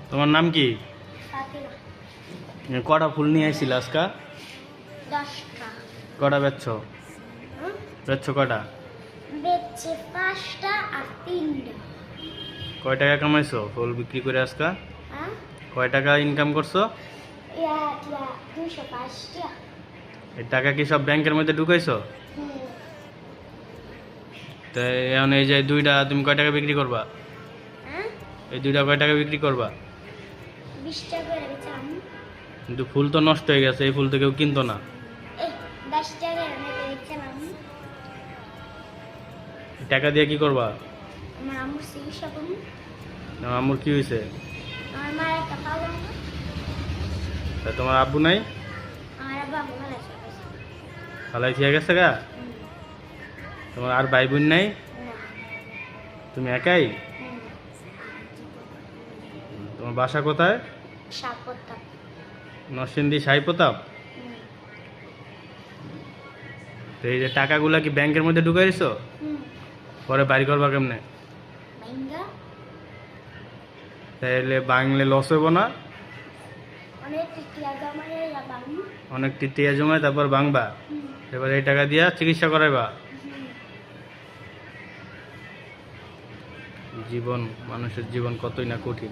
তোমার নাম কি? কটা ফুল নিয়ে আসছিল আজকা? 10টা। কটা বেচছো? বেচছো কটা? বেচছে 5টা আর 3টা। কয় টাকা কামাইছো ফুল বিক্রি করে আজকা? হ্যাঁ, কয় টাকা ইনকাম করছো? 205 টা। এই টাকা কি সব ব্যাংকের মধ্যে ঢুকাইছো? তো এখন এই যে দুইটা তুমি কয় টাকা বিক্রি করবা? হ্যাঁ, এই দুইটা কয় টাকা বিক্রি করবা? 20 টাকা করে বেচলাম। কিন্তু ফুল তো নষ্ট হয়ে গেছে, এই ফুল তো কেউ কিনতো না। এই 10 টাকা করে বেচলাম। এই টাকা দিয়ে কি করবা? আমার আম্মুর চিকিৎসা করুন। তোমার আম্মুর কি হয়েছে? আমার মায়ের একটা পা ভাঙা। তা তোমার আব্বু নাই? আমার আব্বা ভালো আছে। ফালাই থিয়া গেছে গা? তোমার আর ভাই বোন নাই? না। তুমি একাই? তোমার বাসা কোথায়? সাপোর্ট। নরসিংদী সাই প্রতাপ। তো এই যে টাকাগুলা কি ব্যাংকের মধ্যে ঢুকাই দিছো? পরে বাড়ি করবা কেমনে? মাইঙ্গা তাইলে বাংলে লস হইব না? অনেক টিয়া জমায়ে যাবাম। অনেক টিয়া জমায় তারপর ভাঙবা, এবার এই টাকা দিয়া চিকিৎসা করাইবা। জীবন, মানুষের জীবন কতই না কঠিন।